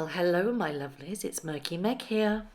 Well, hello, my lovelies. It's Murky Meg here.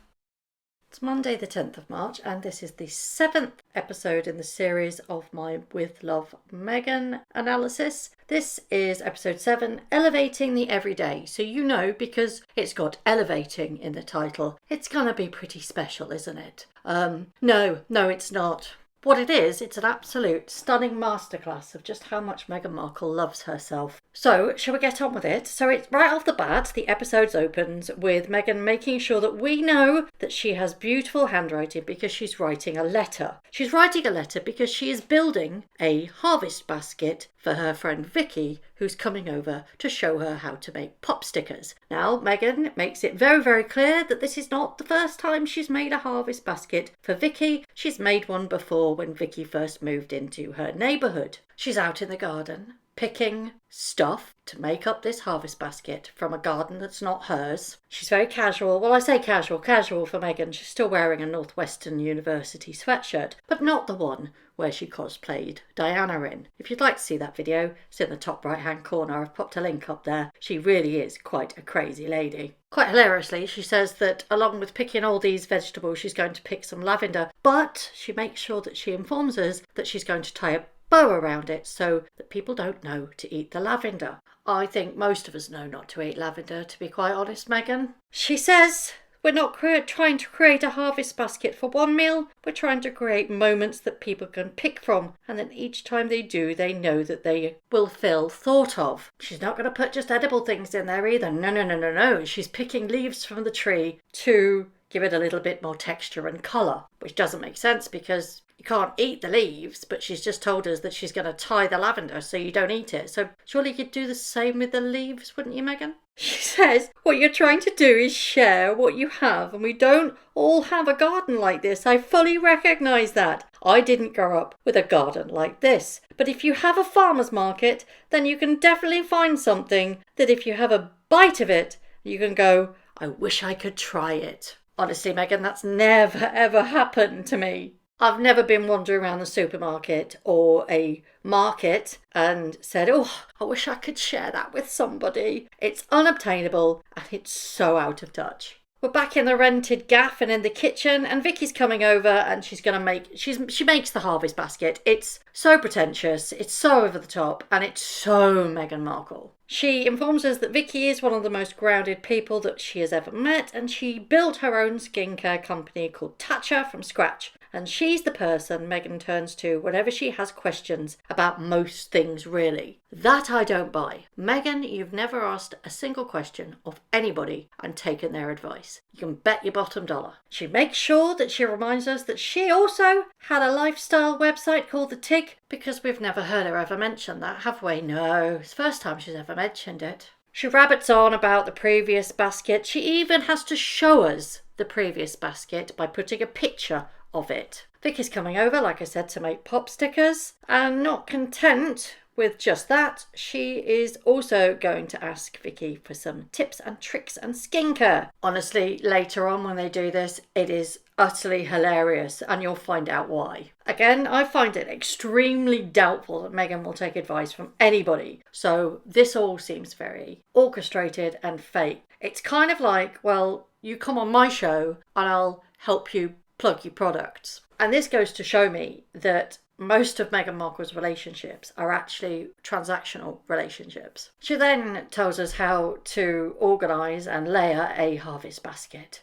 It's Monday, the 10th of March, and this is the 7th episode in the series of my With Love Meghan analysis. This is episode 7, Elevating the Everyday. So you know, because it's got elevating in the title, it's gonna be pretty special, isn't it? No, it's not. What it is, it's an absolute stunning masterclass of just how much Meghan Markle loves herself. So, shall we get on with it? So it's right off the bat, the episode opens with Meghan making sure that we know that she has beautiful handwriting because she's writing a letter. She's writing a letter because she is building a harvest basket for her friend Vicky, who's coming over to show her how to make pop stickers. Now, Meghan makes it very, very clear that this is not the first time she's made a harvest basket for Vicky. She's made one before when Vicky first moved into her neighbourhood. She's out in the garden picking stuff to make up this harvest basket from a garden that's not hers. She's very casual. Well, I say casual for Meghan. She's still wearing a Northwestern University sweatshirt, but not the one where she cosplayed Diana in. If you'd like to see that video, it's in the top right hand corner. I've popped a link up there. She really is quite a crazy lady. Quite hilariously, she says that along with picking all these vegetables, she's going to pick some lavender, but she makes sure that she informs us that she's going to tie a bow around it so that people don't know to eat the lavender. I think most of us know not to eat lavender, to be quite honest, Meghan. She says we're not trying to create a harvest basket for one meal, we're trying to create moments that people can pick from, and then each time they do, they know that they will feel thought of. She's not going to put just edible things in there either. No. She's picking leaves from the tree to give it a little bit more texture and colour, which doesn't make sense because you can't eat the leaves, but she's just told us that she's going to tie the lavender so you don't eat it. So surely you'd do the same with the leaves, wouldn't you, Meghan? She says, what you're trying to do is share what you have, and we don't all have a garden like this. I fully recognise that. I didn't grow up with a garden like this. But if you have a farmer's market, then you can definitely find something that if you have a bite of it, you can go, I wish I could try it. Honestly, Meghan, that's never ever happened to me. I've never been wandering around the supermarket or a market and said, oh, I wish I could share that with somebody. It's unobtainable and it's so out of touch. We're back in the rented gaff and in the kitchen, and Vicky's coming over and she makes the harvest basket. It's so pretentious, it's so over the top, and it's so Meghan Markle. She informs us that Vicky is one of the most grounded people that she has ever met, and she built her own skincare company called Tatcha from scratch. And she's the person Meghan turns to whenever she has questions about most things, really. That I don't buy. Meghan, you've never asked a single question of anybody and taken their advice. You can bet your bottom dollar. She makes sure that she reminds us that she also had a lifestyle website called The Tig, because we've never heard her ever mention that, have we? No, it's the first time she's ever mentioned it. She rabbits on about the previous basket. She even has to show us the previous basket by putting a picture of it. Vicky's coming over, like I said, to make pop stickers, and not content with just that, she is also going to ask Vicky for some tips and tricks and skincare. Honestly, later on when they do this, it is utterly hilarious, and you'll find out why. Again, I find it extremely doubtful that Meghan will take advice from anybody, so this all seems very orchestrated and fake. It's kind of like, well, you come on my show and I'll help you plug your products. And this goes to show me that most of Meghan Markle's relationships are actually transactional relationships. She then tells us how to organise and layer a harvest basket.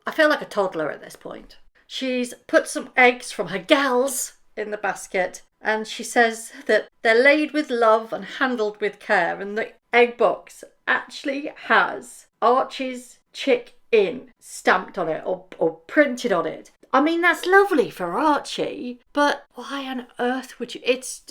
I feel like a toddler at this point. She's put some eggs from her gals in the basket, and she says that they're laid with love and handled with care, and the egg box actually has Archie's chick in stamped on it or printed on it. I mean, that's lovely for Archie, but why on earth would you? It's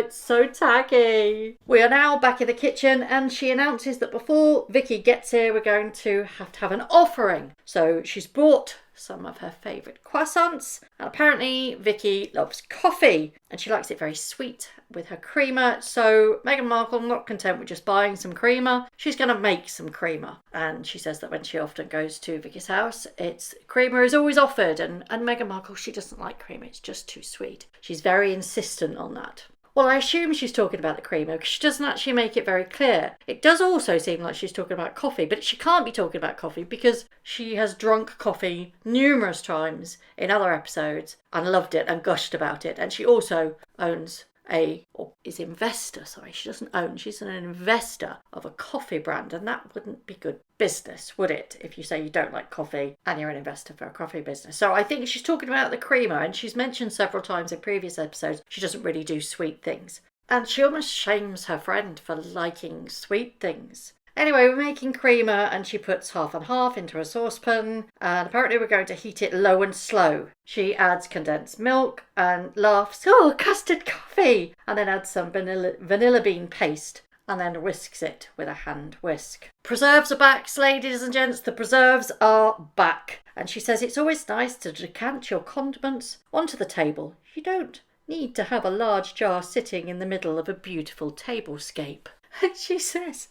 so tacky. We are now back in the kitchen, and she announces that before Vicky gets here, we're going to have an offering. So she's brought some of her favourite croissants, and apparently Vicky loves coffee and she likes it very sweet with her creamer. So Meghan Markle, not content with just buying some creamer, she's going to make some creamer, and she says that when she often goes to Vicky's house, creamer is always offered, and Meghan Markle, she doesn't like creamer, it's just too sweet. She's very insistent on that. Well, I assume she's talking about the creamer because she doesn't actually make it very clear. It does also seem like she's talking about coffee, but she can't be talking about coffee because she has drunk coffee numerous times in other episodes and loved it and gushed about it. And she also owns she's an investor of a coffee brand, and that wouldn't be good business, would it, if you say you don't like coffee and you're an investor for a coffee business. So I think she's talking about the creamer, and she's mentioned several times in previous episodes she doesn't really do sweet things, and she almost shames her friend for liking sweet things. Anyway, we're making creamer, and she puts half and half into a saucepan, and apparently we're going to heat it low and slow. She adds condensed milk and laughs, "Oh, custard coffee!" and then adds some vanilla bean paste, and then whisks it with a hand whisk. Preserves are back, ladies and gents. The preserves are back. And she says it's always nice to decant your condiments onto the table. You don't need to have a large jar sitting in the middle of a beautiful tablescape. And she says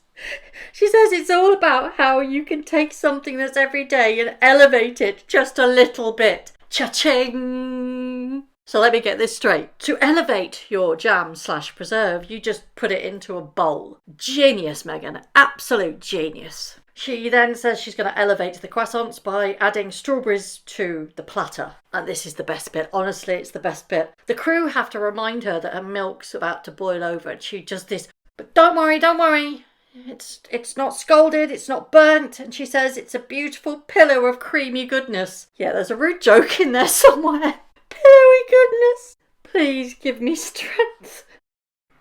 it's all about how you can take something that's every day and elevate it just a little bit. Cha-ching! So let me get this straight. To elevate your jam/preserve, you just put it into a bowl. Genius, Meghan. Absolute genius. She then says she's going to elevate the croissants by adding strawberries to the platter. And this is the best bit. Honestly, it's the best bit. The crew have to remind her that her milk's about to boil over, and she does this, "But don't worry. It's not scalded, it's not burnt," and she says it's a beautiful pillow of creamy goodness. Yeah, there's a rude joke in there somewhere. Pillowy goodness. Please give me strength.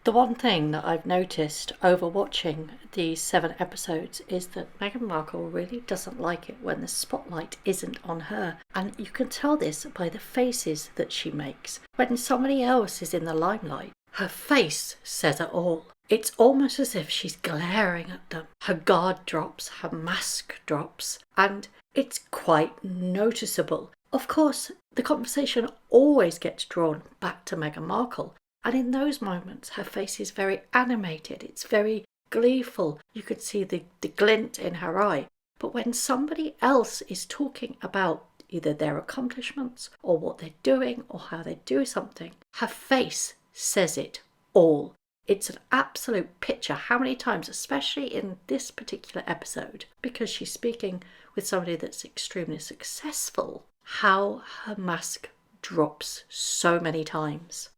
The one thing that I've noticed over watching these 7 episodes is that Meghan Markle really doesn't like it when the spotlight isn't on her. And you can tell this by the faces that she makes. When somebody else is in the limelight, her face says it all. It's almost as if she's glaring at them. Her guard drops, her mask drops, and it's quite noticeable. Of course, the conversation always gets drawn back to Meghan Markle, and in those moments her face is very animated, it's very gleeful. You could see the glint in her eye. But when somebody else is talking about either their accomplishments or what they're doing or how they do something, her face says it all. It's an absolute picture. How many times, especially in this particular episode, because she's speaking with somebody that's extremely successful, how her mask drops so many times.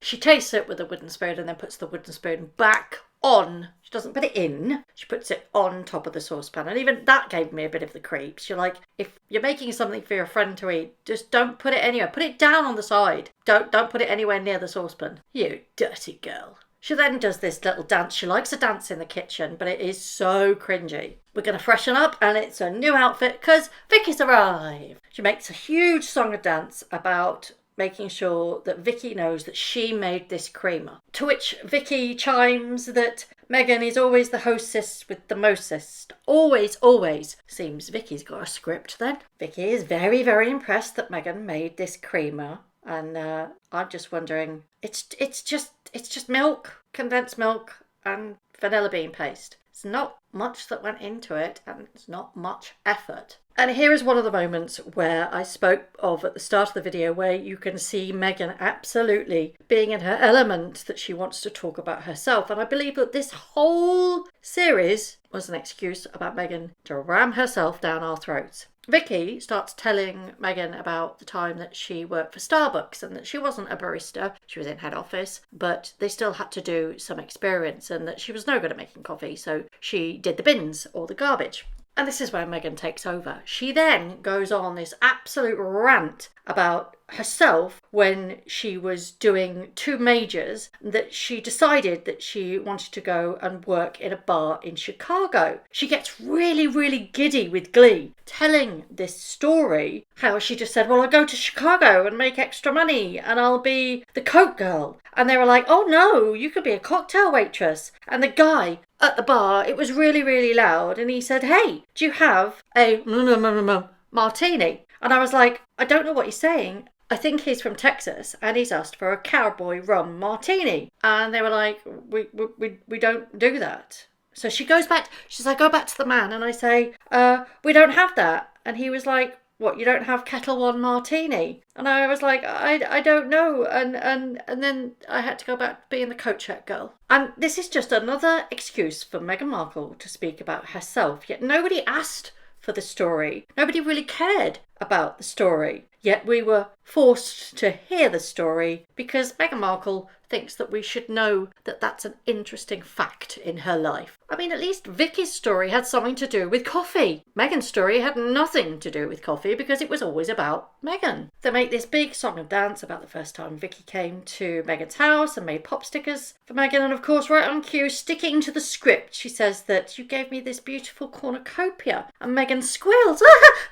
She tastes it with a wooden spoon and then puts the wooden spoon back on. She doesn't put it in, she puts it on top of the saucepan. And even that gave me a bit of the creeps. You're like, if you're making something for your friend to eat, just don't put it anywhere. Put it down on the side. Don't put it anywhere near the saucepan. You dirty girl. She then does this little dance. She likes to dance in the kitchen, but it is so cringy. We're going to freshen up, and it's a new outfit because Vicky's arrived. She makes a huge song and dance about making sure that Vicky knows that she made this creamer. To which Vicky chimes that Meghan is always the hostess with the mostest. Always, always. Seems Vicky's got a script then. Vicky is very, very impressed that Meghan made this creamer. And I'm just wondering, it's just milk, condensed milk and vanilla bean paste. It's not much that went into it, and it's not much effort. And here is one of the moments where I spoke of at the start of the video, where you can see Meghan absolutely being in her element, that she wants to talk about herself. And I believe that this whole series was an excuse about Meghan to ram herself down our throats. Vicky starts telling Meghan about the time that she worked for Starbucks and that she wasn't a barista, she was in head office, but they still had to do some experience and that she was no good at making coffee, so she did the bins or the garbage. And this is where Meghan takes over. She then goes on this absolute rant about herself when she was doing 2 majors, that she decided that she wanted to go and work in a bar in Chicago. She gets really, really giddy with glee, telling this story, how she just said, well, I'll go to Chicago and make extra money and I'll be the Coke girl. And they were like, oh no, you could be a cocktail waitress. And the guy at the bar, it was really, really loud, and he said, hey, do you have a martini? And I was like, I don't know what he's saying. I think he's from Texas and he's asked for a cowboy rum martini. And they were like, we don't do that. So she goes back, she's like, go back to the man. And I say, we don't have that. And he was like, what, you don't have Kettle One martini? And I was like, I don't know. And then I had to go back to being the coach girl. And this is just another excuse for Meghan Markle to speak about herself. Yet nobody asked for the story. Nobody really cared about the story. Yet we were forced to hear the story because Meghan Markle thinks that we should know that that's an interesting fact in her life. I mean, at least Vicky's story had something to do with coffee. Meghan's story had nothing to do with coffee because it was always about Meghan. They make this big song and dance about the first time Vicky came to Meghan's house and made pop stickers for Meghan. And of course, right on cue, sticking to the script, she says that you gave me this beautiful cornucopia. And Meghan squeals,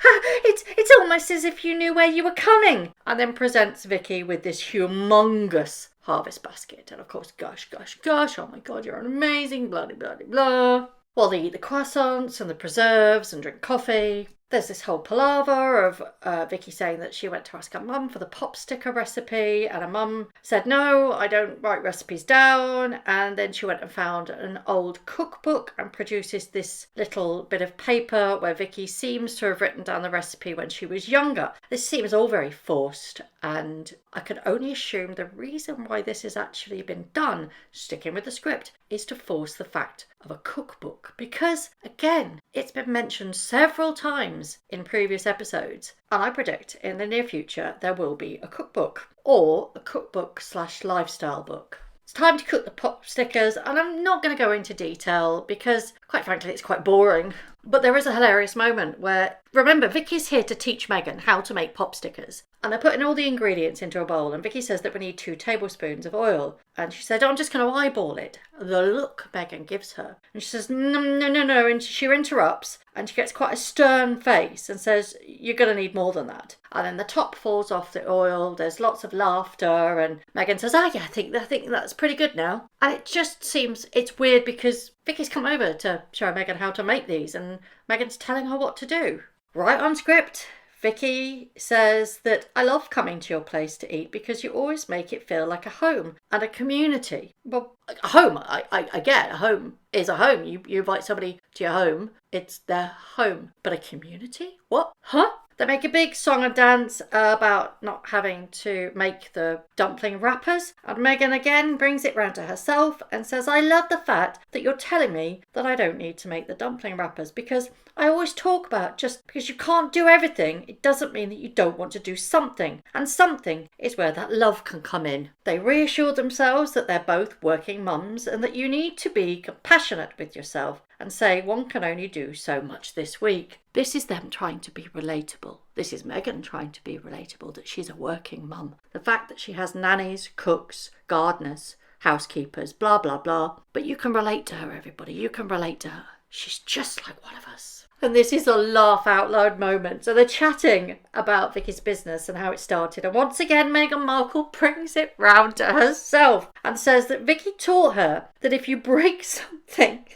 it's almost as if you knew where you were coming. And then presents Vicky with this humongous harvest basket. And of course, gosh, oh my God, you're an amazing, blah, blah, blah, blah. While they eat the croissants and the preserves and drink coffee. There's this whole palaver of Vicky saying that she went to ask her mum for the pop sticker recipe, and her mum said, no, I don't write recipes down. And then she went and found an old cookbook and produces this little bit of paper where Vicky seems to have written down the recipe when she was younger. This seems all very forced, and I can only assume the reason why this has actually been done, sticking with the script, is to force the fact of a cookbook. Because, again, it's been mentioned several times in previous episodes, and I predict in the near future there will be a cookbook, or a cookbook/lifestyle book. It's time to cook the pop stickers, and I'm not going to go into detail because, quite frankly, it's quite boring. But there is a hilarious moment where, remember, Vicky's here to teach Meghan how to make pop stickers. And they're putting all the ingredients into a bowl, and Vicky says that we need 2 tablespoons of oil. And she said, oh, I'm just going to eyeball it. The look Meghan gives her. And she says, no. And she interrupts, and she gets quite a stern face and says, you're going to need more than that. And then the top falls off the oil. There's lots of laughter, and Meghan says, oh yeah, I think that's pretty good now. And it just seems, it's weird because Vicky's come over to show Meghan how to make these, and Meghan's telling her what to do. Right on script, Vicky says that I love coming to your place to eat because you always make it feel like a home and a community. Well, a home, I get, a home is a home. You invite somebody to your home, it's their home. But a community? What? Huh? They make a big song and dance about not having to make the dumpling wrappers. And Meghan again brings it round to herself and says, I love the fact that you're telling me that I don't need to make the dumpling wrappers, because I always talk about just because you can't do everything, it doesn't mean that you don't want to do something. And something is where that love can come in. They reassure themselves that they're both working mums and that you need to be compassionate with yourself and say one can only do so much this week. This is them trying to be relatable. This is Meghan trying to be relatable, that she's a working mum. The fact that she has nannies, cooks, gardeners, housekeepers, blah, blah, blah. But you can relate to her, everybody. You can relate to her. She's just like one of us. And this is a laugh out loud moment. So they're chatting about Vicky's business and how it started. And once again, Meghan Markle brings it round to herself and says that Vicky taught her that if you break something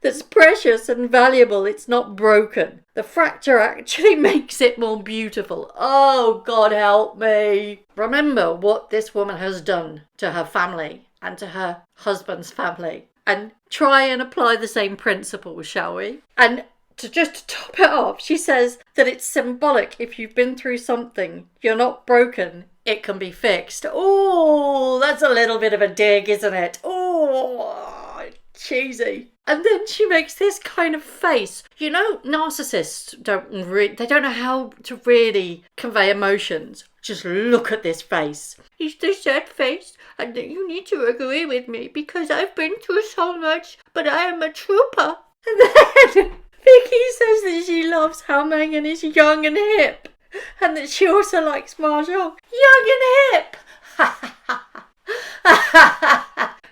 that's precious and valuable, it's not broken. The fracture actually makes it more beautiful. Oh, God help me. Remember what this woman has done to her family and to her husband's family. And try and apply the same principles, shall we? And to top it off, she says that it's symbolic. If you've been through something, you're not broken. It can be fixed. Oh, that's a little bit of a dig, isn't it? Oh, cheesy. And then she makes this kind of face. You know, narcissists they don't know how to really convey emotions. Just look at this face. It's the sad face, and you need to agree with me because I've been through so much, but I am a trooper. And then Vicky says that she loves how Meghan is young and hip, and that she also likes mahjong. Young and hip!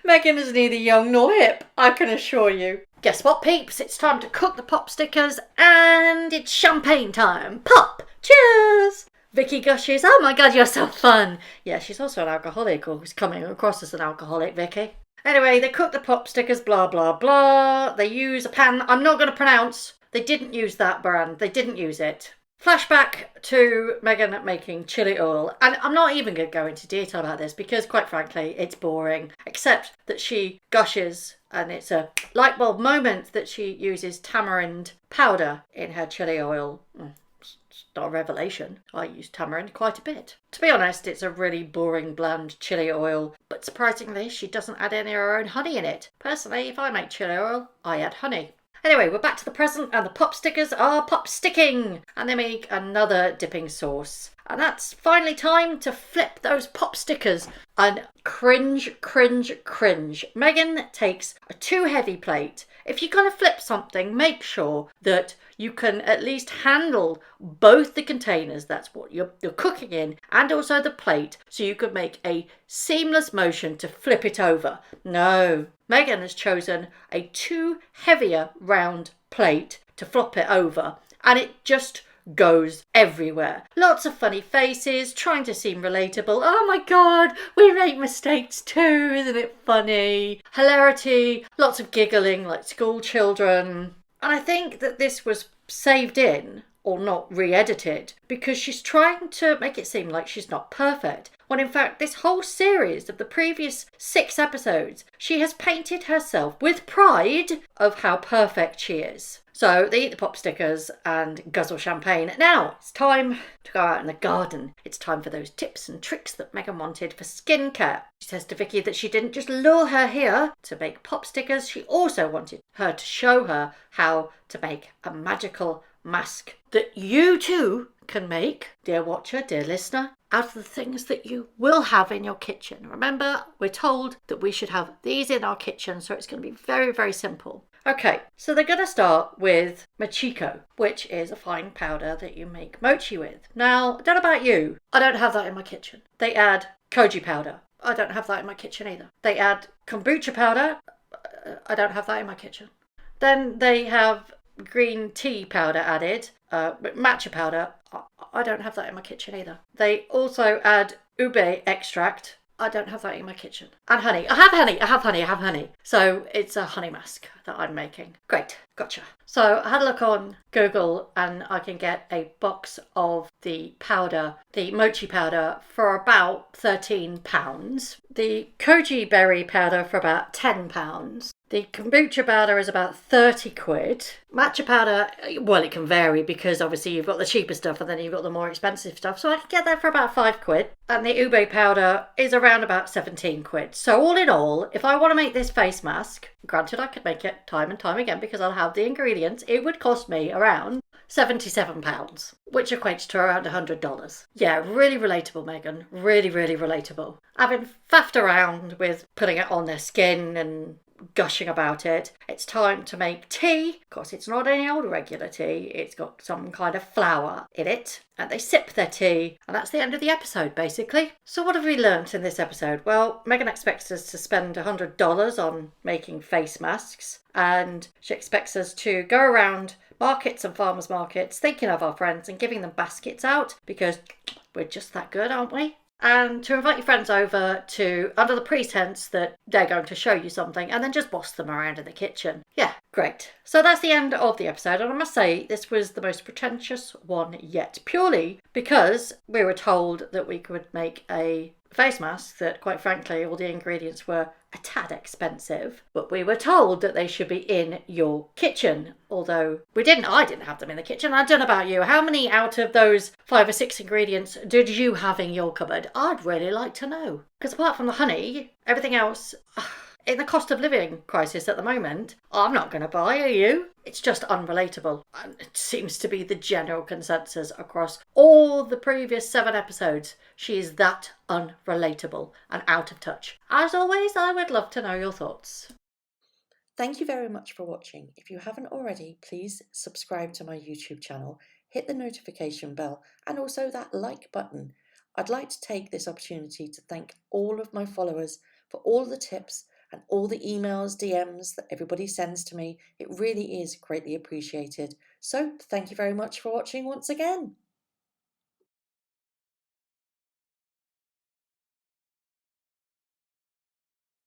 Meghan is neither young nor hip, I can assure you. Guess what, peeps? It's time to cook the pop stickers, and it's champagne time. Pop! Cheers! Vicky gushes, oh my God, you're so fun. Yeah, she's also an alcoholic, or who's coming across as an alcoholic, Vicky. Anyway, they cook the pop stickers, blah, blah, blah. They use a pan I'm not going to pronounce. They didn't use that brand. They didn't use it. Flashback to Meghan making chili oil. And I'm not even going to go into detail about this because, quite frankly, it's boring. Except that she gushes And it's a light bulb moment that she uses tamarind powder in her chili oil. It's not a revelation. I use tamarind quite a bit. To be honest, it's a really boring, bland chili oil, but surprisingly, she doesn't add any of her own honey in it. Personally, if I make chili oil, I add honey. Anyway, we're back to the present, and the pop stickers are pop sticking, and they make another dipping sauce. And that's finally time to flip those pop stickers. And cringe. Meghan takes a too heavy plate. If you're going to flip something, make sure that you can at least handle both the containers, that's what you're cooking in, and also the plate, so you could make a seamless motion to flip it over. No, Meghan has chosen a too heavier round plate to flop it over, and it just goes everywhere. Lots of funny faces, trying to seem relatable. Oh my god, we make mistakes too, isn't it funny? Hilarity, lots of giggling like school children. And I think that this was saved in, or not re-edited, because she's trying to make it seem like she's not perfect, when in fact this whole series of the previous 6 episodes, she has painted herself with pride of how perfect she is. So they eat the pop stickers and guzzle champagne. Now it's time to go out in the garden. It's time for those tips and tricks that Meghan wanted for skincare. She says to Vicky that she didn't just lure her here to make pop stickers, she also wanted her to show her how to make a magical mask that you too can make, dear watcher, dear listener, out of the things that you will have in your kitchen. Remember, we're told that we should have these in our kitchen, so it's going to be very, very simple. Okay, so they're going to start with Machiko, which is a fine powder that you make mochi with. Now, I don't know about you, I don't have that in my kitchen. They add koji powder. I don't have that in my kitchen either. They add kombucha powder. I don't have that in my kitchen. Then they have green tea powder added, matcha powder. I don't have that in my kitchen either. They also add ube extract. I don't have that in my kitchen. And honey. I have honey. So it's a honey mask that I'm making. Great. Gotcha. So I had a look on Google and I can get a box of the powder, the mochi powder, for about £13. The koji berry powder for about £10. The kombucha powder is about 30 quid. Matcha powder, well, it can vary because obviously you've got the cheaper stuff and then you've got the more expensive stuff. So I can get that for about 5 quid. And the ube powder is around about 17 quid. So all in all, if I want to make this face mask, granted I could make it time and time again because I'll have the ingredients, it would cost me around £77, which equates to around $100. Yeah, really relatable, Meghan. Really, really relatable. I've been faffed around with putting it on their skin and gushing about it. It's time to make tea. Of course, it's not any old regular tea. It's got some kind of flour in it. And they sip their tea. And that's the end of the episode, basically. So what have we learnt in this episode? Well, Meghan expects us to spend $100 on making face masks. And she expects us to go around markets and farmers markets thinking of our friends and giving them baskets out because we're just that good, aren't we? And to invite your friends over to, under the pretense that they're going to show you something, and then just boss them around in the kitchen. Yeah, great. So that's the end of the episode, and I must say this was the most pretentious one yet, purely because we were told that we could make a face mask that, quite frankly, all the ingredients were a tad expensive, but we were told that they should be in your kitchen, although I didn't have them in the kitchen. I don't know about you. How many out of those 5 or 6 ingredients did you have in your cupboard? I'd really like to know. Because apart from the honey, everything else, in the cost of living crisis at the moment, I'm not going to buy, are you? It's just unrelatable. And it seems to be the general consensus across all the previous 7 episodes. She is that unrelatable and out of touch. As always, I would love to know your thoughts. Thank you very much for watching. If you haven't already, please subscribe to my YouTube channel, hit the notification bell, and also that like button. I'd like to take this opportunity to thank all of my followers for all the tips and all the emails, DMs that everybody sends to me. It really is greatly appreciated. So thank you very much for watching once again.